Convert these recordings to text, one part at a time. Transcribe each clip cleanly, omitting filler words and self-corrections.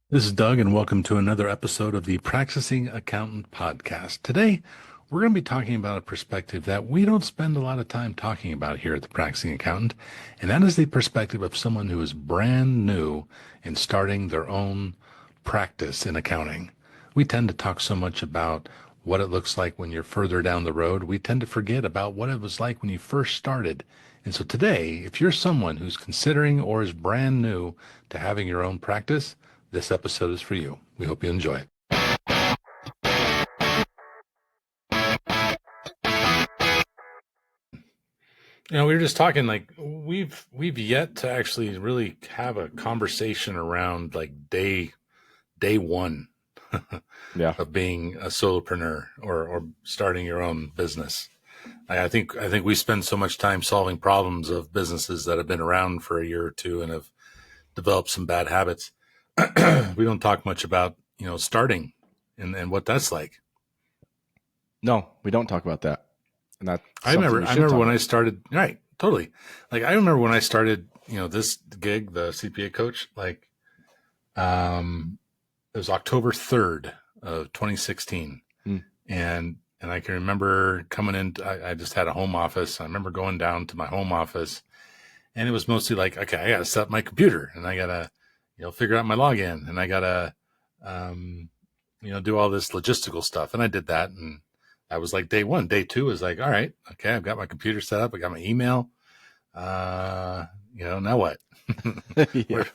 This is Doug, and welcome to another episode of the Practicing Accountant Podcast. Today, we're going to be talking about a perspective that we don't spend a lot of time talking about here at the Practicing Accountant, and that is the perspective of someone who is brand new in starting their own practice in accounting. We tend to talk so much about what it looks like when you're further down the road. We tend to forget about what it was like when you first started. And so today, if you're someone who's considering or is brand new to having your own practice, this episode is for you. We hope you enjoy it. We were just talking like we've yet to actually really have a conversation around like day one Yeah. of being a solopreneur or starting your own business. I think we spend so much time solving problems of businesses that have been around for a year or two and have developed some bad habits. We don't talk much about starting and what that's like. No, we don't talk about that. And that's I something remember. we I should remember talk when I about. started. Right, totally. Like I remember when I started. This gig, the CPA coach. Like, it was October 3rd of 2016, Mm. and I can remember coming in. I just had a home office. I remember going down to my home office, and it was mostly like, okay, I got to set up my computer, and I got to, figure out my login, and I got to, um, do all this logistical stuff. And I did that, and that was like day one. Day two was like, all right, okay, I've got my computer set up. I got my email. Now what? Yeah. Where,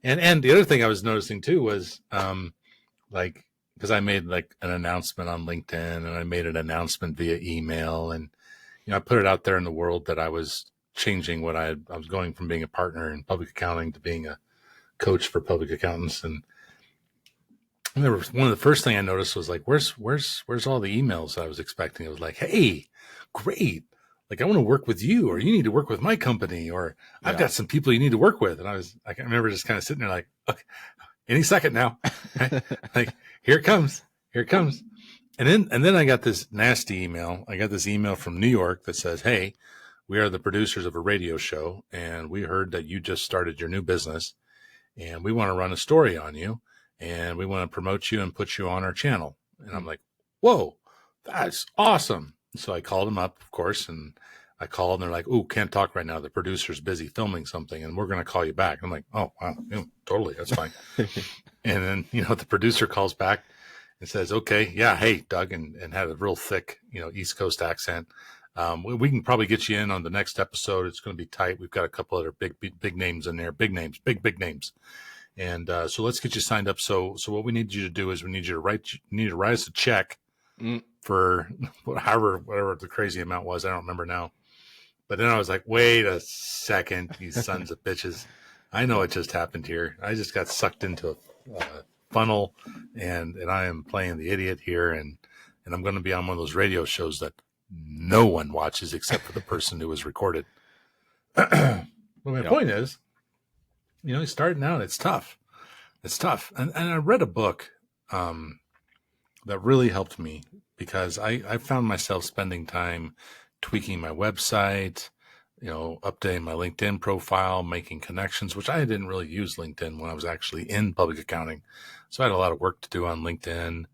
and the other thing I was noticing too was, like, because I made like an announcement on LinkedIn and I made an announcement via email, and I put it out there in the world that I was changing I was going from being a partner in public accounting to being a coach for public accountants. And there was one of the first thing I noticed was like, where's all the emails I was expecting? It was like, hey, great. Like, I want to work with you, or you need to work with my company, or I've Yeah. got some people you need to work with. And I can remember just kind of sitting there like, okay, any second now, like, here it comes. And then I got this nasty email. I got this email from New York that says, hey, we are the producers of a radio show, and we heard that you just started your new business, and we want to run a story on you, and we want to promote you and put you on our channel. And I'm Mm. like, whoa, that's awesome. So I called them up, of course, and I called, and they're like, "Ooh, can't talk right now. The producer's busy filming something, and we're going to call you back." I'm like, "Oh, wow, totally, that's fine." And then the producer calls back and says, "Okay, yeah, hey, Doug," and had a real thick East Coast accent. We can probably get you in on the next episode. It's going to be tight. We've got a couple other big names in there, big names, big names. And so let's get you signed up. So what we need you to do is we need you to write us a check Mm. for whatever the crazy amount was. I don't remember now. But then I was like, wait a second, you sons of bitches. I know what just happened here. I just got sucked into a funnel, and I am playing the idiot here, and I'm going to be on one of those radio shows that no one watches except for the person who was recorded. Well, my Yep. point is, starting out, it's tough. It's tough. And I read a book that really helped me because I found myself spending time tweaking my website, updating my LinkedIn profile, making connections, which I didn't really use LinkedIn when I was actually in public accounting. So I had a lot of work to do on LinkedIn.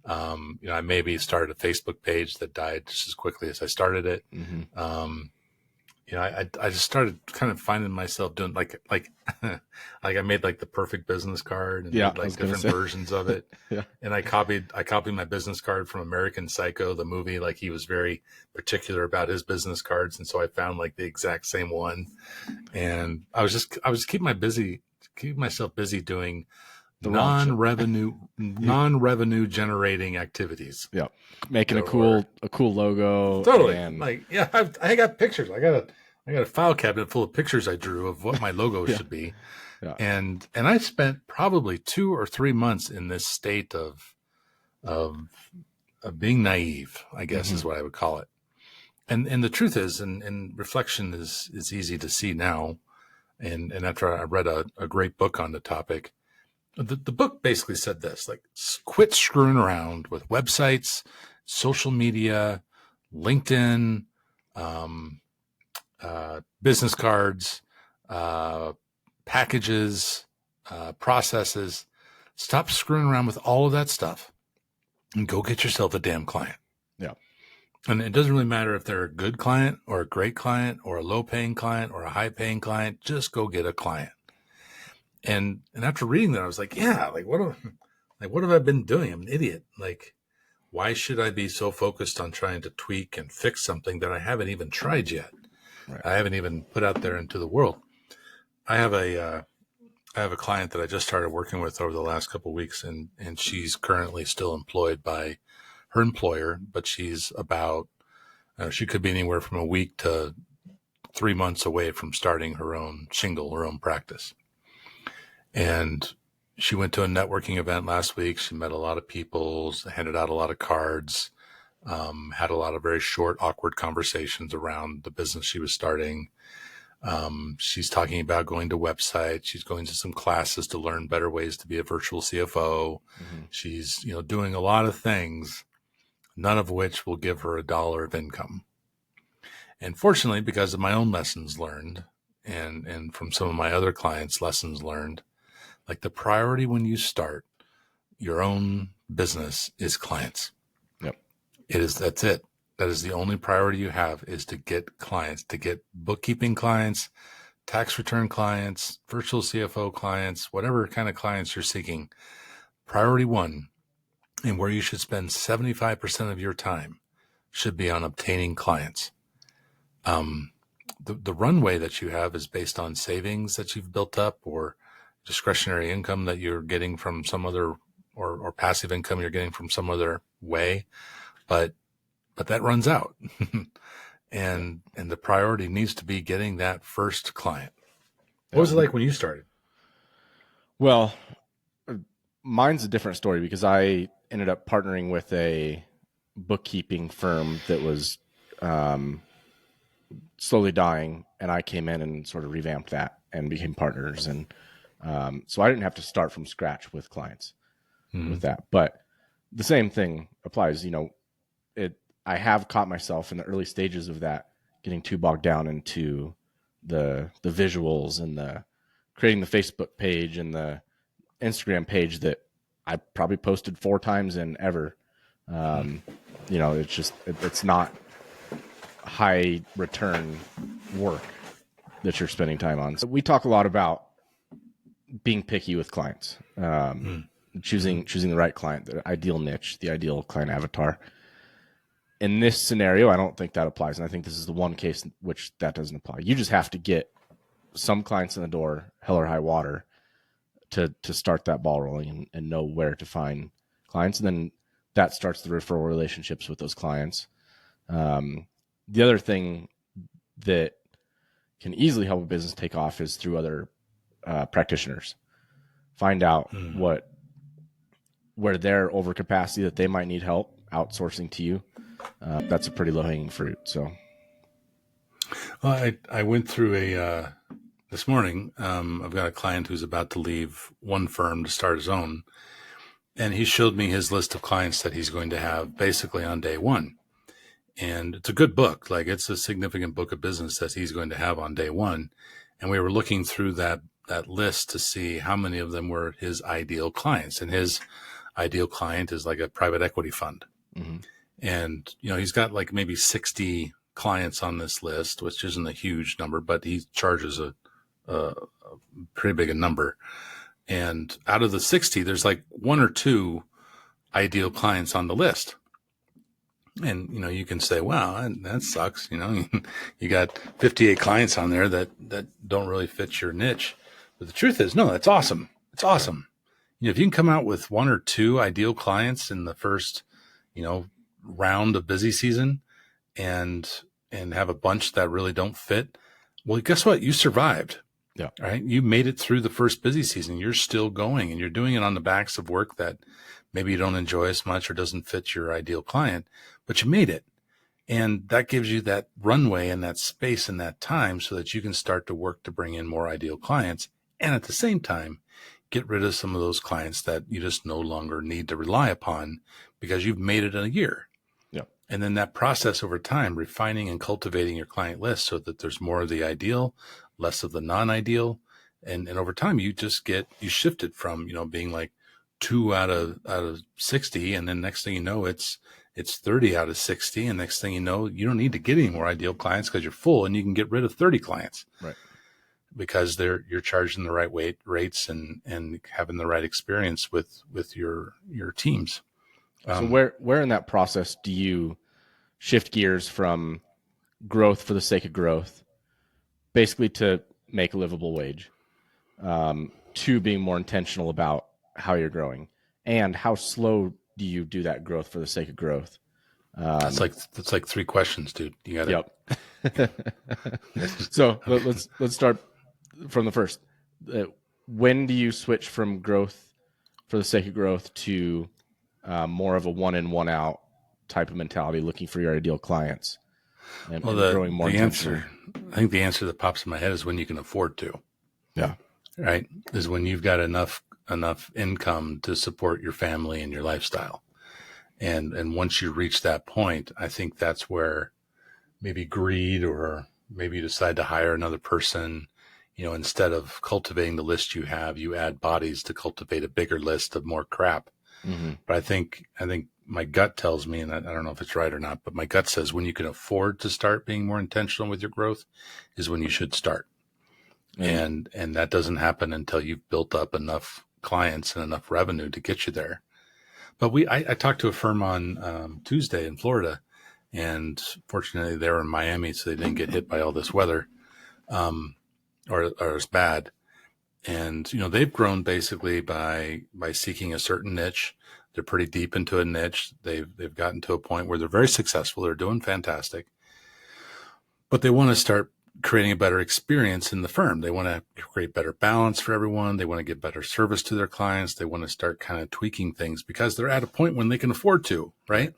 I maybe started a Facebook page that died just as quickly as I started it. Mm-hmm. Um, I just started kind of finding myself doing like like I made like the perfect business card and Yeah. made I was like gonna different say. versions of it. Yeah. And I copied my business card from American Psycho, the movie. Like, he was very particular about his business cards, and so I found like the exact same one. And I was keeping myself busy doing The wrong shit. You. non-revenue generating activities. Yeah. Making a Or cool logo totally, and like, yeah, I got pictures. I got a file cabinet full of pictures I drew of what my logo yeah. should be. Yeah. And I spent probably 2 or 3 months in this state of of being naive, I guess Mm-hmm. is what I would call it. And the truth is, and reflection is easy to see now. And after I read a great book on the topic, the book basically said this: like, quit screwing around with websites, social media, LinkedIn, um, business cards, uh, packages, processes. Stop screwing around with all of that stuff and go get yourself a damn client. Yeah. And it doesn't really matter if they're a good client or a great client or a low paying client or a high paying client. Just go get a client. And after reading that, I was like, yeah, what have I been doing? I'm an idiot. Why should I be so focused on trying to tweak and fix something that I haven't even tried yet? Right. I haven't even put out there into the world. I have a client that I just started working with over the last couple of weeks, and she's currently still employed by her employer, but she's about, she could be anywhere from a week to 3 months away from starting her own practice. And she went to a networking event last week. She met a lot of people, handed out a lot of cards, had a lot of very short, awkward conversations around the business she was starting. She's talking about going to websites. She's going to some classes to learn better ways to be a virtual CFO. Mm-hmm. She's, doing a lot of things, none of which will give her $1 of income. And fortunately, because of my own lessons learned and from some of my other clients' lessons learned, the priority when you start your own business is clients. Yep. That's it. That is the only priority you have, is to get clients, to get bookkeeping clients, tax return clients, virtual CFO clients, whatever kind of clients you're seeking. Priority one, and where you should spend 75% of your time, should be on obtaining clients. The runway that you have is based on savings that you've built up, or discretionary income that you're getting from some other, or passive income you're getting from some other way. But that runs out. and the priority needs to be getting that first client. What was it like when you started? Well, mine's a different story, because I ended up partnering with a bookkeeping firm that was slowly dying, and I came in and sort of revamped that and became partners. And so I didn't have to start from scratch with clients with that. But the same thing applies. I have caught myself in the early stages of that getting too bogged down into the visuals and the creating the Facebook page and the Instagram page that I probably posted 4 times in ever. It's not high return work that you're spending time on. So we talk a lot about being picky with clients, choosing the right client, the ideal niche, the ideal client avatar. In this scenario, I don't think that applies. And I think this is the one case in which that doesn't apply. You just have to get some clients in the door, hell or high water, to start that ball rolling and know where to find clients. And then that starts the referral relationships with those clients. The other thing that can easily help a business take off is through other practitioners. Find out where they're over capacity, that they might need help outsourcing to you. That's a pretty low hanging fruit. So, well, I went through this morning. I've got a client who's about to leave one firm to start his own, and he showed me his list of clients that he's going to have basically on day one. And it's a good book. It's a significant book of business that he's going to have on day one. And we were looking through that list to see how many of them were his ideal clients. And his ideal client is like a private equity fund. Mm-hmm. And, he's got maybe 60 clients on this list, which isn't a huge number, but he charges a pretty big a number. And out of the 60, there's 1 or 2 ideal clients on the list. And, you can say, wow, that sucks. You got 58 clients on there that don't really fit your niche. But the truth is, no, that's awesome. It's awesome. If you can come out with 1 or 2 ideal clients in the first, round of busy season and have a bunch that really don't fit, well, guess what? You survived. Yeah. Right. You made it through the first busy season. You're still going, and you're doing it on the backs of work that maybe you don't enjoy as much or doesn't fit your ideal client, but you made it. And that gives you that runway and that space and that time so that you can start to work to bring in more ideal clients. And at the same time, get rid of some of those clients that you just no longer need to rely upon because you've made it in a year. And then that process over time, refining and cultivating your client list so that there's more of the ideal, less of the non-ideal, And over time you shift it from, being like 2 out of 60. And then next thing you know, it's 30 out of 60. And next thing you know, you don't need to get any more ideal clients because you're full and you can get rid of 30 clients. Right. Because you're charging the right rates and having the right experience with your teams. So where in that process do you shift gears from growth for the sake of growth, basically to make a livable wage, to being more intentional about how you're growing, and how slow do you do that growth for the sake of growth? That's like 3 questions, dude. You got Yep. So let's start from the first. When do you switch from growth for the sake of growth to more of a one in, one out type of mentality, looking for your ideal clients and growing more intentionally? I think the answer that pops in my head is when you can afford to. Yeah. Right. Is when you've got enough income to support your family and your lifestyle. And once you reach that point, I think that's where maybe greed, or maybe you decide to hire another person. Instead of cultivating the list you have, you add bodies to cultivate a bigger list of more crap. Mm-hmm. But I think my gut tells me, and I don't know if it's right or not, but my gut says when you can afford to start being more intentional with your growth is when you should start. And that doesn't happen until you've built up enough clients and enough revenue to get you there. But I talked to a firm on Tuesday in Florida, and fortunately they were in Miami, so they didn't get hit by all this weather, or as bad. And they've grown basically by seeking a certain niche. They're pretty deep into a niche. They've gotten to a point where they're very successful. They're doing fantastic, but they want to start creating a better experience in the firm. They want to create better balance for everyone. They want to give better service to their clients. They want to start kind of tweaking things because they're at a point when they can afford to, right?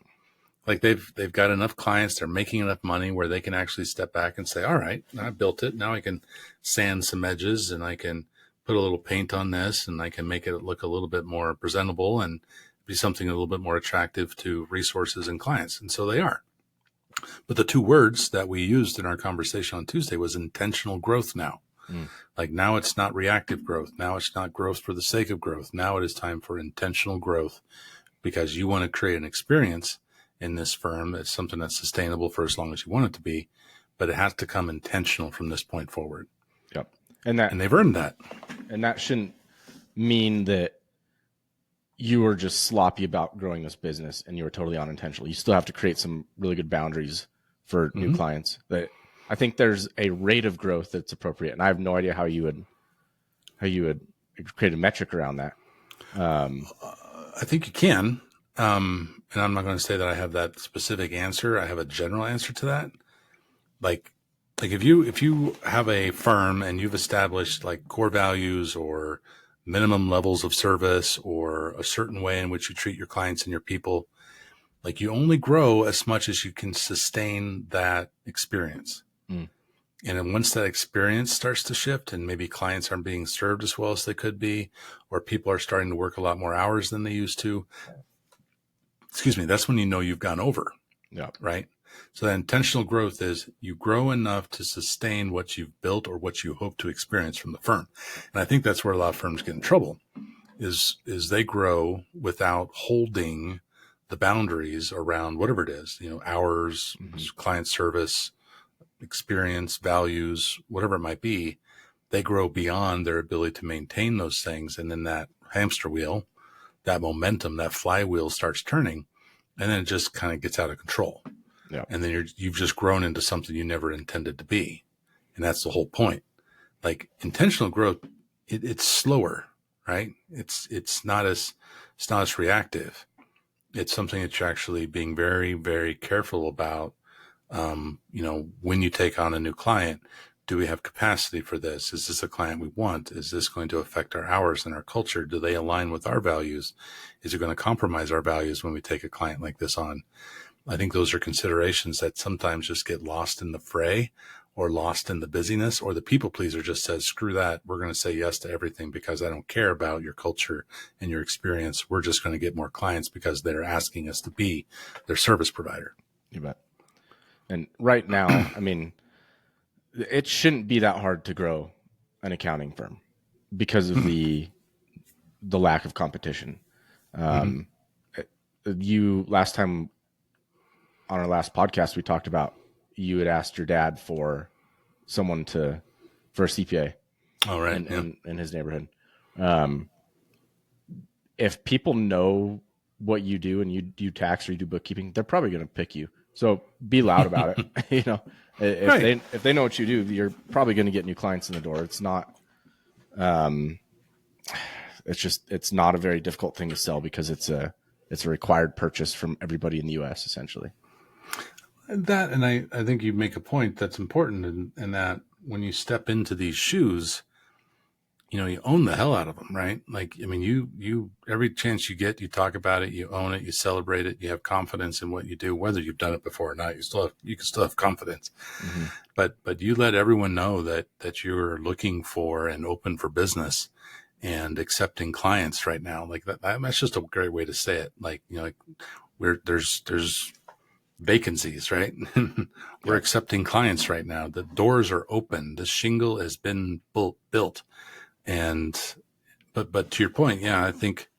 Like they've got enough clients, they're making enough money where they can actually step back and say, all right, I built it. Now I can sand some edges and I can put a little paint on this and I can make it look a little bit more presentable and be something a little bit more attractive to resources and clients. And so they are. But the 2 words that we used in our conversation on Tuesday was intentional growth now. Like now it's not reactive growth. Now it's not growth for the sake of growth. Now it is time for intentional growth because you want to create an experience in this firm. It's something that's sustainable for as long as you want it to be, but it has to come intentional from this point forward. Yep. And they've earned that. And that shouldn't mean that you were just sloppy about growing this business and you were totally unintentional. You still have to create some really good boundaries for new clients. That I think there's a rate of growth that's appropriate, and I have no idea how you would create a metric around that. I think you can, and I'm not going to say that I have that specific answer. I have a general answer to that. Like if you have a firm and you've established like core values or minimum levels of service or a certain way in which you treat your clients and your people, like you only grow as much as you can sustain that experience. And then once that experience starts to shift and maybe clients aren't being served as well as they could be, or people are starting to work a lot more hours than they used to, that's when you know you've gone over. Yeah. Right. So that intentional growth is you grow enough to sustain what you've built or what you hope to experience from the firm. And I think that's where a lot of firms get in trouble is they grow without holding the boundaries around whatever it is, hours, client service, experience, values, whatever it might be. They grow beyond their ability to maintain those things. And then that hamster wheel, that momentum, that flywheel starts turning, and then it just kind of gets out of control. Yeah. And then you've just grown into something you never intended to be. And that's the whole point. Like intentional growth, it's slower, right? It's not as reactive. It's something that you're actually being very, very careful about. When you take on a new client, do we have capacity for this? Is this a client we want? Is this going to affect our hours and our culture? Do they align with our values? Is it going to compromise our values when we take a client like this on? I think those are considerations that sometimes just get lost in the fray or lost in the busyness, or the people pleaser just says, screw that. We're going to say yes to everything because I don't care about your culture and your experience. We're just going to get more clients because they're asking us to be their service provider. You bet. And right now, I mean, it shouldn't be that hard to grow an accounting firm. because of the lack of competition. You last time on our last podcast, we talked about you had asked your dad for someone for a CPA. Oh, right. In his neighborhood. If people know what you do and you do tax or you do bookkeeping, they're probably going to pick you. So be loud about it. If they know what you do, you're probably going to get new clients in the door. It's not, it's not a very difficult thing to sell because it's a required purchase from everybody in the US essentially. That, and I think you make a point that's important in that when you step into these shoes, you own the hell out of them, right? Like, I mean, you every chance you get, you talk about it, you own it, you celebrate it, you have confidence in what you do, whether you've done it before or not. You can still have confidence, but you let everyone know that you're looking for and open for business and accepting clients right now. Like that's just a great way to say it. Like, there's vacancies, right? We're accepting clients right now. The doors are open. The shingle has been built. But to your point, yeah, I think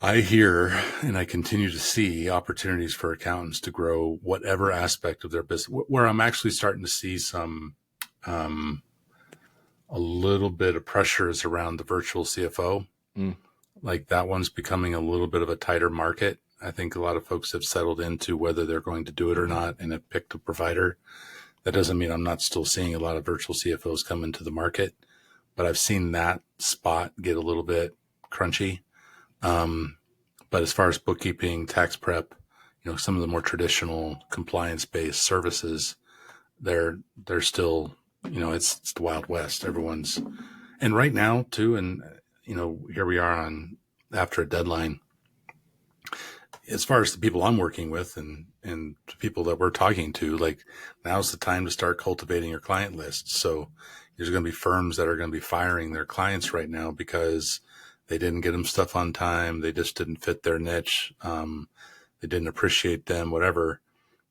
I hear and I continue to see opportunities for accountants to grow whatever aspect of their business. Where I'm actually starting to see some a little bit of pressure is around the virtual CFO. Like that one's becoming a little bit of a tighter market. I think a lot of folks have settled into whether they're going to do it or not and have picked a provider. That doesn't mean I'm not still seeing a lot of virtual CFOs come into the market, but I've seen that spot get a little bit crunchy. But as far as bookkeeping, tax prep, some of the more traditional compliance-based services, they're still, it's the Wild West. And right now too, and here we are after a deadline. As far as the people I'm working with and the people that we're talking to, like now's the time to start cultivating your client list. So there's going to be firms that are going to be firing their clients right now because they didn't get them stuff on time. They just didn't fit their niche. They didn't appreciate them, whatever.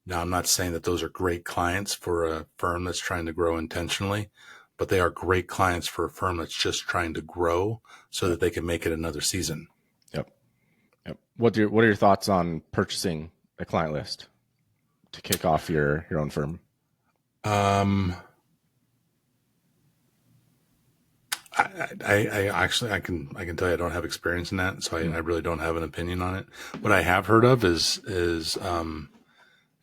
Now, I'm not saying that those are great clients for a firm that's trying to grow intentionally, but they are great clients for a firm that's just trying to grow so that they can make it another season. Yep. What are your thoughts on purchasing a client list to kick off your own firm? I actually, I can tell you I don't have experience in that, so I really don't have an opinion on it. What I have heard of is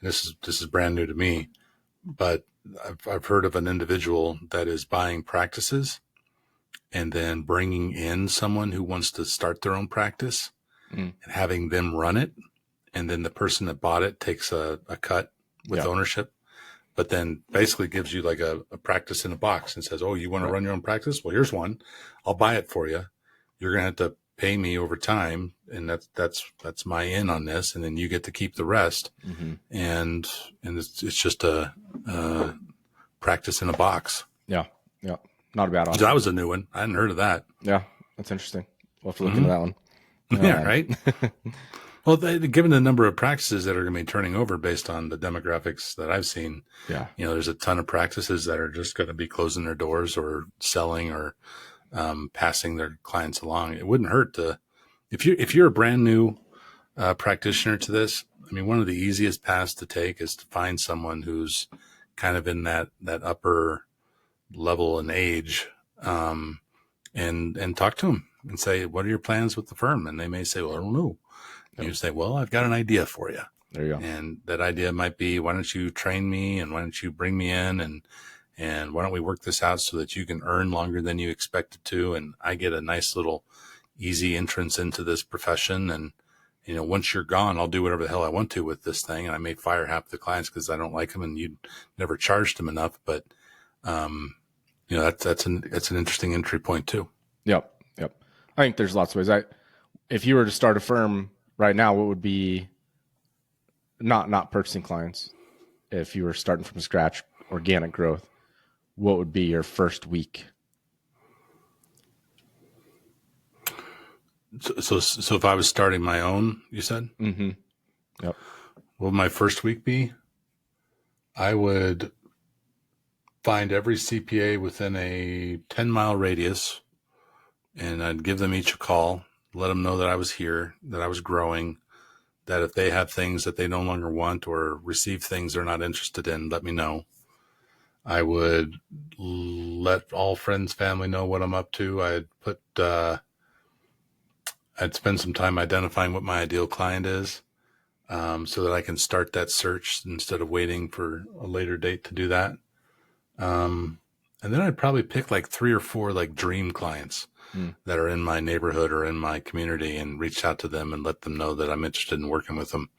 this is brand new to me, but I've heard of an individual that is buying practices and then bringing in someone who wants to start their own practice and having them run it. And then the person that bought it takes a cut with ownership, but then basically gives you like a practice in a box and says, oh, you want to run your own practice? Well, here's one. I'll buy it for you. You're going to have to pay me over time. And that's my in on this. And then you get to keep the rest. And it's just a practice in a box. Yeah. Yeah. Not a bad one. That was a new one. I hadn't heard of that. Yeah. That's interesting. We'll have to look into that one. Yeah. Right. Well, given the number of practices that are going to be turning over based on the demographics that I've seen, there's a ton of practices that are just going to be closing their doors or selling or passing their clients along. It wouldn't hurt if you're a brand new practitioner to this. I mean, one of the easiest paths to take is to find someone who's kind of in that upper level in age, and talk to them and say, what are your plans with the firm? And they may say, well, I don't know. And you say, well, I've got an idea for you. There you go. And that idea might be, why don't you train me and why don't you bring me in and why don't we work this out so that you can earn longer than you expected to? And I get a nice little easy entrance into this profession. And, once you're gone, I'll do whatever the hell I want to with this thing. And I may fire half the clients because I don't like them and you never charged them enough. But, that's an interesting entry point too. Yep. I think there's lots of ways. If you were to start a firm right now, what would be not purchasing clients? If you were starting from scratch, organic growth, what would be your first week? So if I was starting my own, you said? Mm-hmm. Yep. What would my first week be? I would find every CPA within a 10-mile radius, and I'd give them each a call, let them know that I was here, that I was growing, that if they have things that they no longer want or receive things they're not interested in, let me know. I would let all friends, family know what I'm up to. I'd spend some time identifying what my ideal client is, so that I can start that search instead of waiting for a later date to do that. And then I'd probably pick like 3 or 4 like dream clients that are in my neighborhood or in my community and reach out to them and let them know that I'm interested in working with them,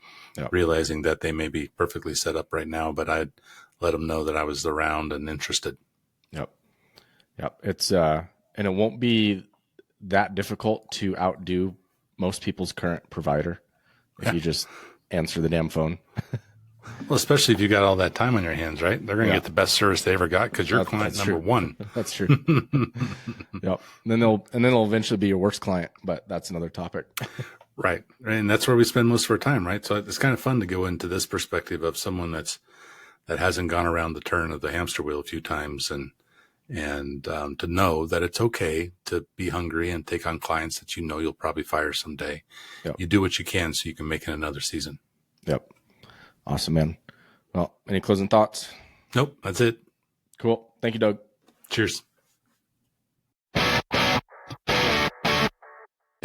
realizing that they may be perfectly set up right now, but I'd let them know that I was around and interested. Yep. It's, and it won't be that difficult to outdo most people's current provider if you just answer the damn phone. Well, especially if you got all that time on your hands, right? They're going to get the best service they ever got because you're client number one. That's true. Yep. And then they'll eventually be your worst client, but that's another topic. Right. And that's where we spend most of our time, right? So it's kind of fun to go into this perspective of someone that hasn't gone around the turn of the hamster wheel a few times, and to know that it's okay to be hungry and take on clients that you know you'll probably fire someday. Yep. You do what you can so you can make it another season. Yep. Awesome, man. Well, any closing thoughts? Nope, that's it. Cool. Thank you, Doug. Cheers. Thank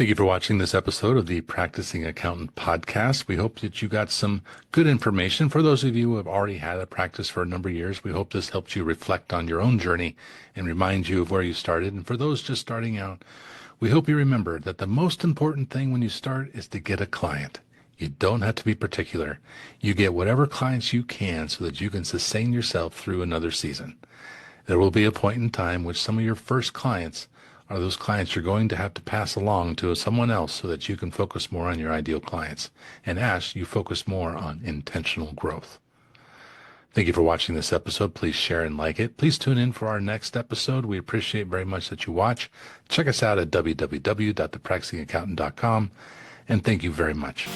you for watching this episode of the Practicing Accountant podcast. We hope that you got some good information. For those of you who have already had a practice for a number of years, we hope this helped you reflect on your own journey and remind you of where you started. And for those just starting out, we hope you remember that the most important thing when you start is to get a client. You don't have to be particular. You get whatever clients you can so that you can sustain yourself through another season. There will be a point in time which some of your first clients are those clients you're going to have to pass along to someone else so that you can focus more on your ideal clients. And as you focus more on intentional growth. Thank you for watching this episode. Please share and like it. Please tune in for our next episode. We appreciate very much that you watch. Check us out at www.thepracticingaccountant.com. And thank you very much.